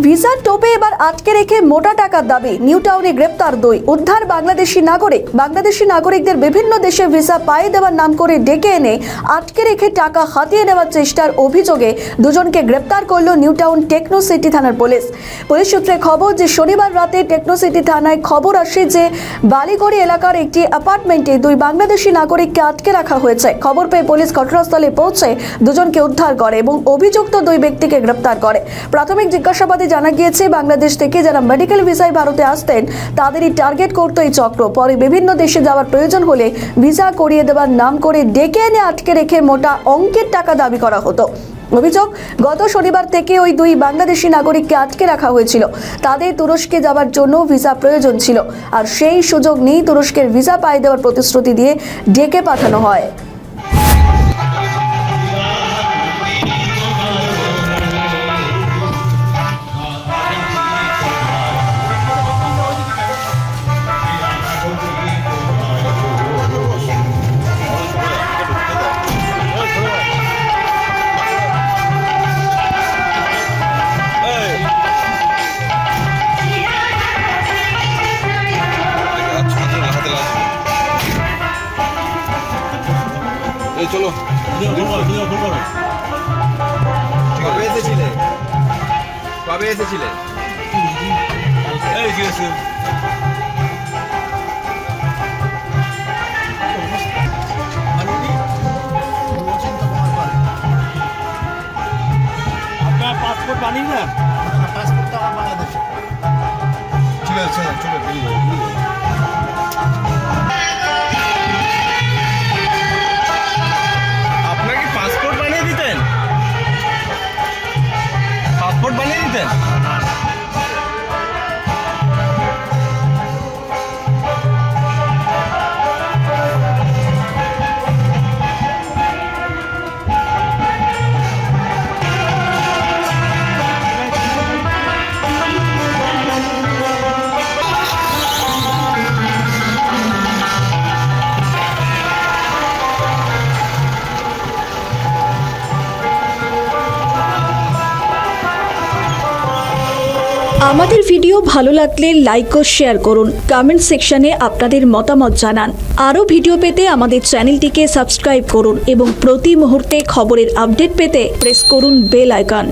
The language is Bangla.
ভিসার টোপে এবার আটকে রেখে মোটা টাকার দাবি। নিউ টাউনে গ্রেপ্তার 2 উদ্ধার বাংলাদেশি নাগরিক। বাংলাদেশি নাগরিকদের বিভিন্ন দেশে ভিসা পাইয়ে দেওয়ার নাম করে ডেকে এনে আটকে রেখে টাকা হাতিয়ে নেওয়ার চেষ্টার অভিযোগে দুজনকে গ্রেপ্তার করল নিউ টাউন টেকনো সিটি থানার পুলিশ। পুলিশ সূত্রে খবর যে শনিবার রাতে টেকনো সিটি থানায় খবর আসে যে বালিগড়ি এলাকার একটি অ্যাপার্টমেন্টে 2 বাংলাদেশি নাগরিককে আটকে রাখা হয়েছে। খবর পেয়ে পুলিশ ঘটনাস্থলে পৌঁছে দুজনকে উদ্ধার করে এবং অভিযুক্ত 2 ব্যক্তিকে গ্রেপ্তার করে। প্রাথমিক জিজ্ঞাসাবাদে জানা গিয়েছে বাংলাদেশ থেকে যারা মেডিকেল ভিসায় ভারতে আসতেন তাদেরই টার্গেট করত এই চক্র। পরে বিভিন্ন দেশে যাওয়ার প্রয়োজন হলে ভিসা করিয়ে দেওয়ার নাম করে ডেকে এনে আটকে রেখে মোটা অঙ্কের টাকা দাবি করা হতো। অভিযোগ, গত শনিবার থেকে ওই 2 বাংলাদেশি নাগরিককে আটকে রাখা হয়েছিল। তাদের তুরস্কে যাওয়ার জন্য ভিসা প্রয়োজন ছিল, আর সেই সুযোগ নিয়ে তুরস্কের ভিসা পাইয়ে দেওয়ার প্রতিশ্রুতি দিয়ে ডেকে পাঠানো হয়। চলো কবে এসেছিলে? আপনার পাসপোর্ট বানিয়ে না? পাসপোর্ট তো আমার বাংলাদেশে। ঠিক আছে চলো আপনার কি পাসপোর্ট বানিয়ে দিতেন? পাসপোর্ট বানিয়ে দিতেন? আমাদের ভিডিও ভালো লাগলে লাইক ও শেয়ার করুন। কমেন্ট সেকশনে আপনাদের মতামত জানান। আরও ভিডিও পেতে আমাদের চ্যানেলটিকে সাবস্ক্রাইব করুন এবং প্রতি মুহূর্তে খবরের আপডেট পেতে প্রেস করুন বেল আইকন।